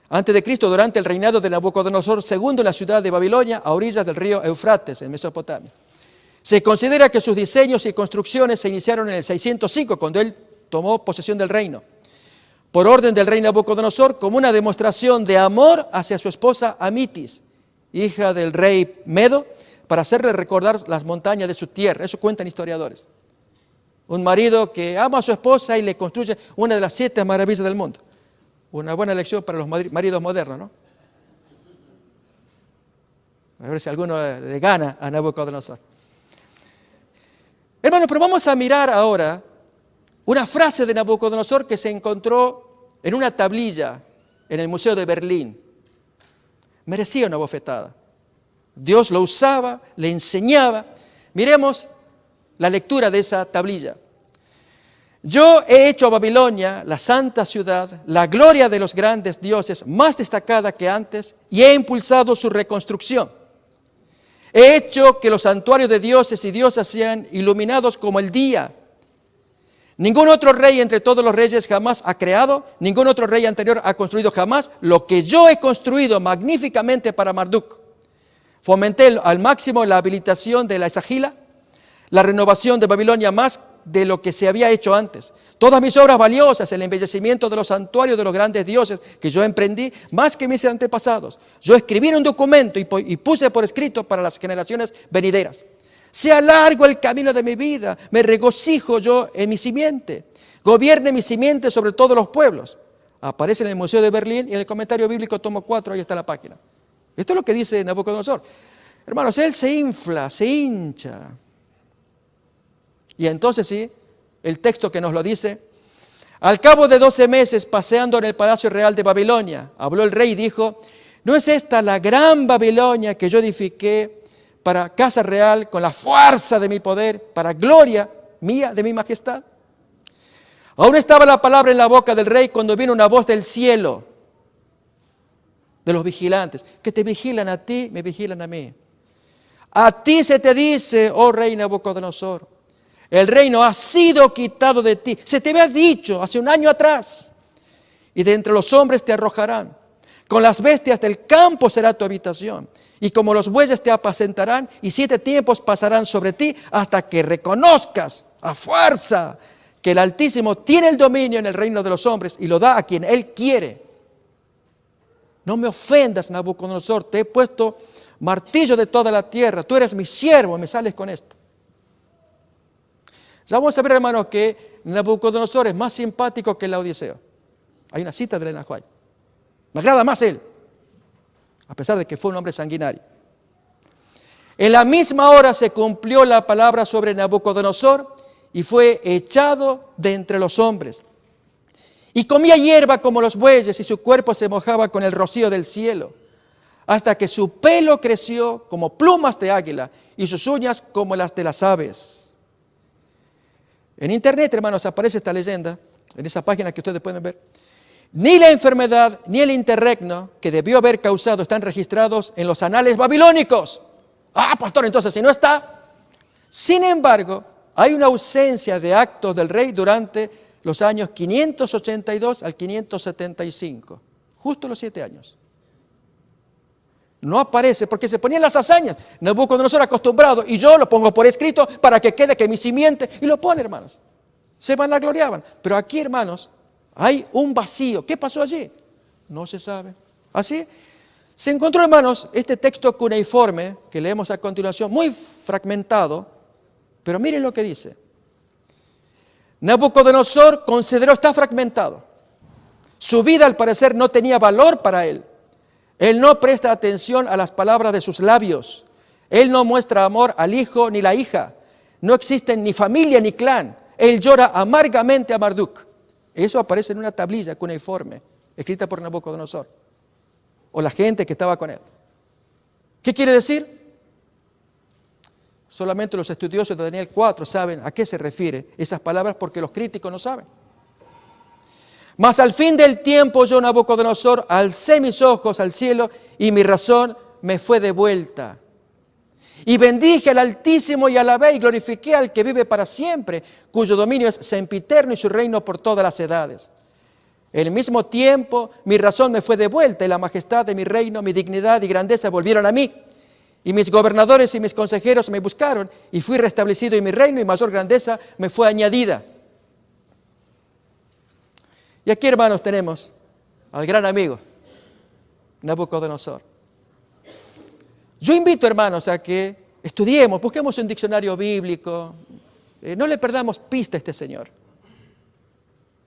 A: antes de Cristo durante el reinado de Nabucodonosor II en la ciudad de Babilonia, a orillas del río Eufrates, en Mesopotamia. Se considera que sus diseños y construcciones se iniciaron en el 605, cuando él tomó posesión del reino, por orden del rey Nabucodonosor, como una demostración de amor hacia su esposa Amitis, hija del rey Medo, para hacerle recordar las montañas de su tierra. Eso cuentan historiadores. Un marido que ama a su esposa y le construye una de las 7 maravillas del mundo. Una buena lección para los maridos modernos, ¿no? A ver si alguno le gana a Nabucodonosor. Hermanos, pero vamos a mirar ahora una frase de Nabucodonosor que se encontró en una tablilla en el Museo de Berlín. Merecía una bofetada. Dios lo usaba, le enseñaba. Miremos la lectura de esa tablilla. Yo he hecho a Babilonia, la santa ciudad, la gloria de los grandes dioses, más destacada que antes, y he impulsado su reconstrucción. He hecho que los santuarios de dioses y diosas sean iluminados como el día. Ningún otro rey entre todos los reyes jamás ha creado, ningún otro rey anterior ha construido jamás lo que yo he construido magníficamente para Marduk. Fomenté al máximo la habilitación de la Esagila, la renovación de Babilonia más de lo que se había hecho antes. Todas mis obras valiosas, el embellecimiento de los santuarios de los grandes dioses que yo emprendí, más que mis antepasados. Yo escribí en un documento y puse por escrito para las generaciones venideras. Sea largo el camino de mi vida, me regocijo yo en mi simiente. Gobierne mi simiente sobre todos los pueblos. Aparece en el Museo de Berlín y en el comentario bíblico tomo 4, ahí está la página. Esto es lo que dice Nabucodonosor. Hermanos, él se infla, se hincha. Y entonces sí, el texto que nos lo dice, al cabo de 12 meses paseando en el palacio real de Babilonia, habló el rey y dijo, ¿no es esta la gran Babilonia que yo edifiqué para casa real con la fuerza de mi poder, para gloria mía de mi majestad? Aún estaba la palabra en la boca del rey cuando vino una voz del cielo, de los vigilantes, que te vigilan a ti, me vigilan a mí. A ti se te dice, oh rey Nabucodonosor, el reino ha sido quitado de ti. Se te había dicho hace un año atrás. Y de entre los hombres te arrojarán. Con las bestias del campo será tu habitación. Y como los bueyes te apacentarán. Y 7 tiempos pasarán sobre ti hasta que reconozcas a fuerza que el Altísimo tiene el dominio en el reino de los hombres y lo da a quien Él quiere. No me ofendas, Nabucodonosor. Te he puesto martillo de toda la tierra. Tú eres mi siervo. Me sales con esto. Ya vamos a ver, hermanos, que Nabucodonosor es más simpático que el Laodiceo. Hay una cita de Elena White. Me agrada más él, a pesar de que fue un hombre sanguinario. En la misma hora se cumplió la palabra sobre Nabucodonosor y fue echado de entre los hombres. Y comía hierba como los bueyes y su cuerpo se mojaba con el rocío del cielo, hasta que su pelo creció como plumas de águila y sus uñas como las de las aves. En internet, hermanos, aparece esta leyenda, en esa página que ustedes pueden ver. Ni la enfermedad ni el interregno que debió haber causado están registrados en los anales babilónicos. Ah, pastor, entonces si no está. Sin embargo, hay una ausencia de actos del rey durante los años 582 al 575, justo los 7 años. No aparece porque se ponían las hazañas. Nabucodonosor acostumbrado y yo lo pongo por escrito para que quede que mi simiente. Y lo pone, hermanos. Se vanagloriaban. Pero aquí, hermanos, hay un vacío. ¿Qué pasó allí? No se sabe. Así se encontró, hermanos, este texto cuneiforme que leemos a continuación, muy fragmentado, pero miren lo que dice. Nabucodonosor consideró, está fragmentado. Su vida, al parecer, no tenía valor para él. Él no presta atención a las palabras de sus labios. Él no muestra amor al hijo ni la hija. No existen ni familia ni clan. Él llora amargamente a Marduk. Eso aparece en una tablilla cuneiforme, escrita por Nabucodonosor, o la gente que estaba con él. ¿Qué quiere decir? Solamente los estudiosos de Daniel 4 saben a qué se refiere esas palabras, porque los críticos no saben. Mas al fin del tiempo yo, Nabucodonosor, alcé mis ojos al cielo y mi razón me fue devuelta. Y bendije al Altísimo y alabé y glorifiqué al que vive para siempre, cuyo dominio es sempiterno y su reino por todas las edades. En el mismo tiempo mi razón me fue devuelta y la majestad de mi reino, mi dignidad y grandeza volvieron a mí. Y mis gobernadores y mis consejeros me buscaron y fui restablecido y mi reino y mayor grandeza me fue añadida. Y aquí, hermanos, tenemos al gran amigo Nabucodonosor. Yo invito, hermanos, a que estudiemos, busquemos un diccionario bíblico, no le perdamos pista a este señor,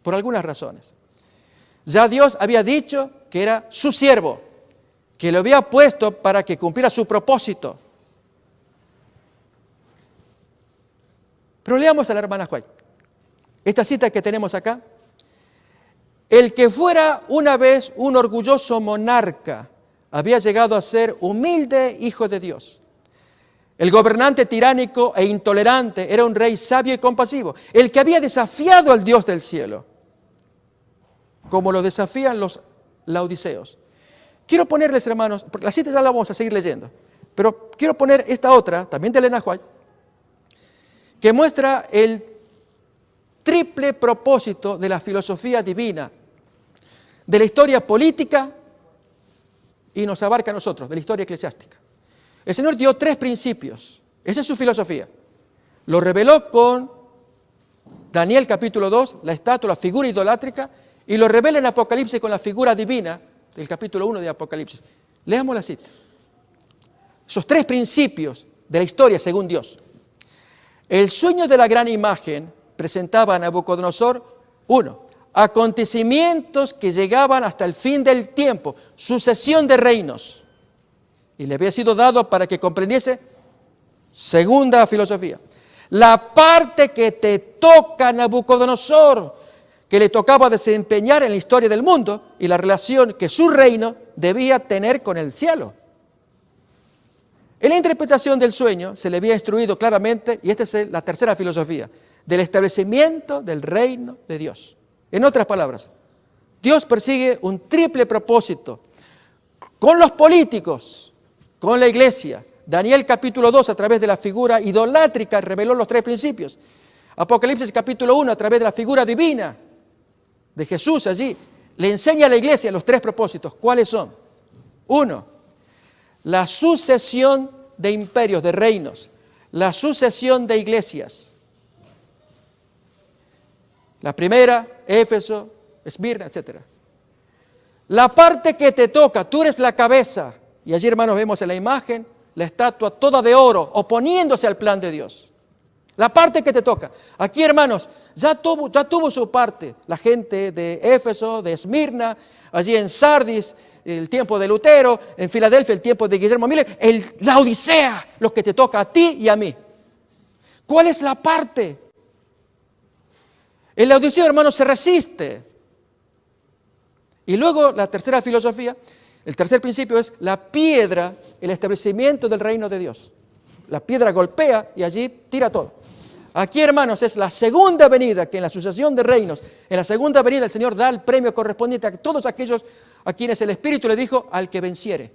A: por algunas razones. Ya Dios había dicho que era su siervo, que lo había puesto para que cumpliera su propósito. Pero leamos a la hermana White. Esta cita que tenemos acá. El que fuera una vez un orgulloso monarca había llegado a ser humilde hijo de Dios. El gobernante tiránico e intolerante era un rey sabio y compasivo, el que había desafiado al Dios del cielo, como lo desafían los laodiceos. Quiero ponerles, hermanos, porque la cita ya la vamos a seguir leyendo, pero quiero poner esta otra, también de Elena White, que muestra el triple propósito de la filosofía divina, de la historia política y nos abarca a nosotros, de la historia eclesiástica. El Señor dio 3 principios, esa es su filosofía. Lo reveló con Daniel capítulo 2, la estatua, la figura idolátrica, y lo revela en Apocalipsis con la figura divina del capítulo 1 de Apocalipsis. Leamos la cita. Esos 3 principios de la historia según Dios. El sueño de la gran imagen presentaba a Nabucodonosor, 1, acontecimientos que llegaban hasta el fin del tiempo, sucesión de reinos. Y le había sido dado para que comprendiese, segunda filosofía, la parte que te toca, Nabucodonosor, que le tocaba desempeñar en la historia del mundo y la relación que su reino debía tener con el cielo. En la interpretación del sueño se le había instruido claramente, y esta es la tercera filosofía, del establecimiento del reino de Dios. En otras palabras, Dios persigue un triple propósito con los políticos, con la iglesia. Daniel capítulo 2, a través de la figura idolátrica, reveló los 3 principios. Apocalipsis capítulo 1, a través de la figura divina de Jesús allí, le enseña a la iglesia los 3 propósitos. ¿Cuáles son? 1, la sucesión de imperios, de reinos, la sucesión de iglesias. La primera, Éfeso, Esmirna, etc. La parte que te toca, tú eres la cabeza. Y allí, hermanos, vemos en la imagen la estatua toda de oro, oponiéndose al plan de Dios. La parte que te toca. Aquí, hermanos, ya tuvo su parte. La gente de Éfeso, de Esmirna, allí en Sardis, el tiempo de Lutero, en Filadelfia, el tiempo de Guillermo Miller, la Odisea, lo que te toca a ti y a mí. ¿Cuál es la parte? El Laodiceo, hermanos, se resiste. Y luego la tercera filosofía, el tercer principio es la piedra, el establecimiento del reino de Dios. La piedra golpea y allí tira todo. Aquí, hermanos, es la segunda venida, que en la sucesión de reinos, en la segunda venida el Señor da el premio correspondiente a todos aquellos a quienes el Espíritu le dijo, al que venciere,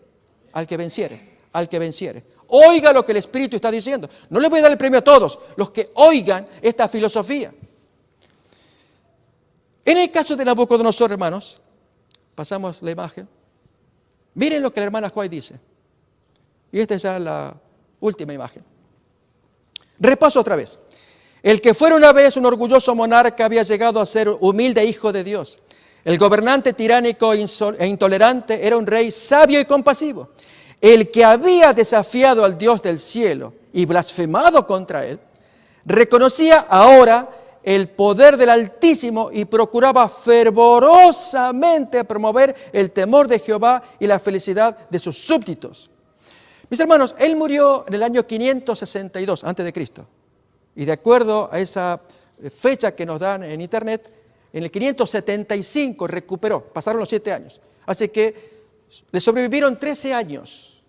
A: al que venciere, al que venciere. Oiga lo que el Espíritu está diciendo. No le voy a dar el premio a todos, los que oigan esta filosofía. En el caso de Nabucodonosor, hermanos, pasamos la imagen. Miren lo que la hermana White dice. Y esta es ya la última imagen. Repaso otra vez. El que fuera una vez un orgulloso monarca había llegado a ser humilde hijo de Dios. El gobernante tiránico e intolerante era un rey sabio y compasivo. El que había desafiado al Dios del cielo y blasfemado contra él, reconocía ahora el poder del Altísimo y procuraba fervorosamente promover el temor de Jehová y la felicidad de sus súbditos. Mis hermanos, él murió en el año 562 a.C. Y de acuerdo a esa fecha que nos dan en internet, en el 575 recuperó, pasaron los 7 años. Así que le sobrevivieron 13 años,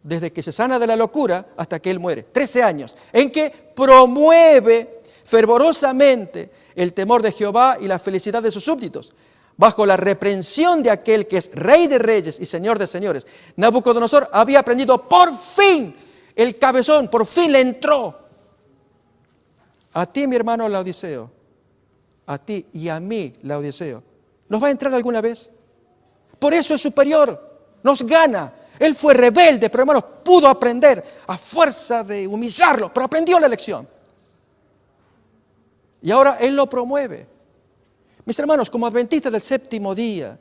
A: desde que se sana de la locura hasta que él muere. 13 años, en que promueve fervorosamente el temor de Jehová y la felicidad de sus súbditos, bajo la reprensión de aquel que es Rey de reyes y Señor de señores. Nabucodonosor había aprendido por fin el cabezón, por fin le entró. A ti, mi hermano Laodiceo, a ti y a mí, Laodiceo, ¿nos va a entrar alguna vez? Por eso es superior, nos gana. Él fue rebelde, pero hermanos, pudo aprender a fuerza de humillarlo, pero aprendió la lección. Y ahora Él lo promueve. Mis hermanos, como adventistas del séptimo día,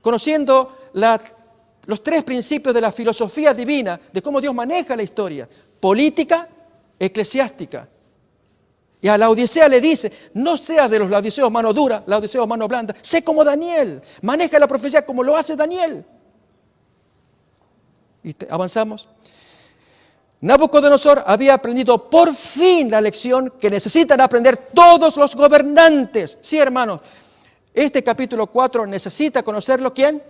A: conociendo los 3 principios de la filosofía divina, de cómo Dios maneja la historia, política, eclesiástica. Y a Laodicea le dice, no seas de los laodiceos mano dura, laodiceos mano blanda, sé como Daniel, maneja la profecía como lo hace Daniel. Y avanzamos. Nabucodonosor había aprendido por fin la lección que necesitan aprender todos los gobernantes. Sí, hermanos, este capítulo 4 necesita conocerlo, ¿quién?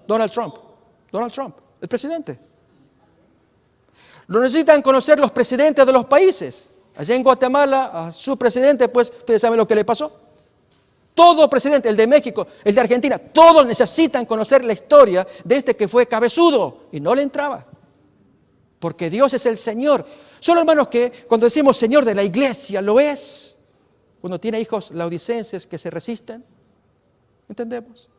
A: Donald Trump. Donald Trump, el presidente. Lo necesitan conocer los presidentes de los países. Allá en Guatemala, a su presidente, pues, ustedes saben lo que le pasó. Todo presidente, el de México, el de Argentina, todos necesitan conocer la historia de este que fue cabezudo y no le entraba. Porque Dios es el Señor. Solo, hermanos, que cuando decimos Señor de la iglesia, lo es. Cuando tiene hijos laodicenses que se resisten. ¿Entendemos?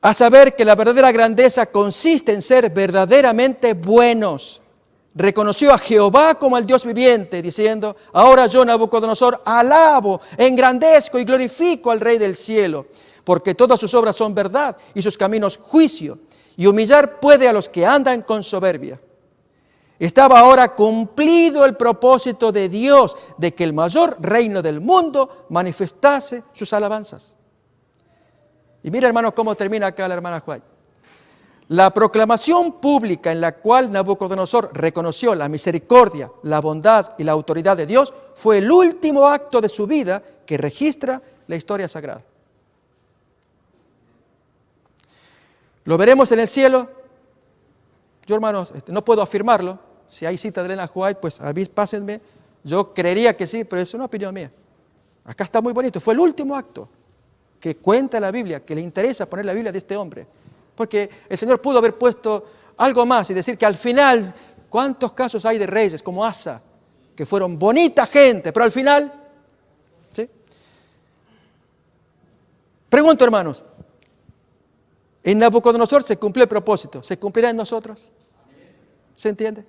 A: A saber que la verdadera grandeza consiste en ser verdaderamente buenos. Reconoció a Jehová como el Dios viviente, diciendo, ahora yo, Nabucodonosor, alabo, engrandezco y glorifico al Rey del cielo, porque todas sus obras son verdad y sus caminos juicio, y humillar puede a los que andan con soberbia. Estaba ahora cumplido el propósito de Dios de que el mayor reino del mundo manifestase sus alabanzas. Y mira, hermanos, cómo termina acá la hermana White. La proclamación pública en la cual Nabucodonosor reconoció la misericordia, la bondad y la autoridad de Dios fue el último acto de su vida que registra la historia sagrada. ¿Lo veremos en el cielo? Yo, hermanos, no puedo afirmarlo. Si hay cita de Elena White, pues pásenme. Yo creería que sí, pero es una opinión mía. Acá está muy bonito. Fue el último acto que cuenta la Biblia, que le interesa poner la Biblia de este hombre. Porque el Señor pudo haber puesto algo más y decir que al final, ¿cuántos casos hay de reyes como Asa, que fueron bonita gente, pero al final, ¿sí? Pregunto, hermanos, en Nabucodonosor se cumplió el propósito, ¿se cumplirá en nosotros? ¿Se entiende?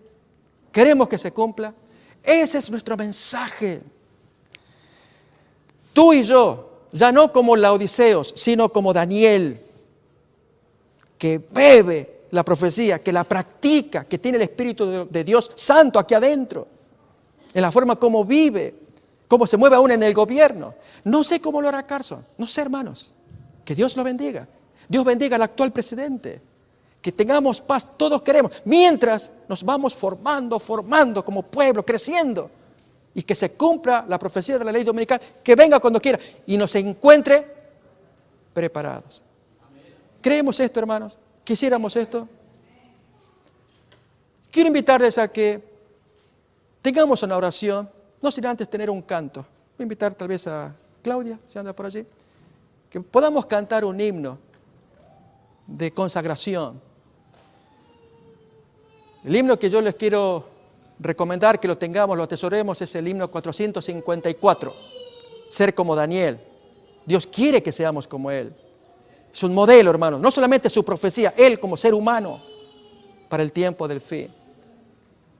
A: ¿Queremos que se cumpla? Ese es nuestro mensaje. Tú y yo, ya no como laodiceos, sino como Daniel, que bebe la profecía, que la practica, que tiene el Espíritu de Dios Santo aquí adentro, en la forma como vive, cómo se mueve aún en el gobierno. No sé cómo lo hará Carson, no sé, hermanos. Que Dios lo bendiga. Dios bendiga al actual presidente. Que tengamos paz, todos queremos, mientras nos vamos formando como pueblo, creciendo, y que se cumpla la profecía de la ley dominical, que venga cuando quiera y nos encuentre preparados. ¿Creemos esto, hermanos? ¿Quisiéramos esto? Quiero invitarles a que tengamos una oración, no sin antes tener un canto. Voy a invitar tal vez a Claudia, si anda por allí, que podamos cantar un himno de consagración. El himno que yo les quiero recomendar que lo tengamos, lo atesoremos, es el himno 454, ser como Daniel. Dios quiere que seamos como Él. Es un modelo, hermanos. No solamente su profecía, Él como ser humano para el tiempo del fin.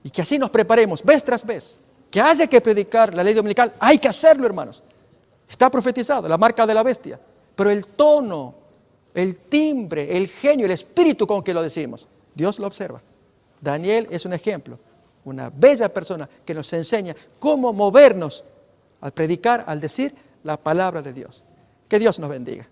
A: Y que así nos preparemos vez tras vez. Que haya que predicar la ley dominical, hay que hacerlo, hermanos. Está profetizado, la marca de la bestia. Pero el tono, el timbre, el genio, el espíritu con que lo decimos, Dios lo observa. Daniel es un ejemplo, una bella persona que nos enseña cómo movernos al predicar, al decir la palabra de Dios. Que Dios nos bendiga.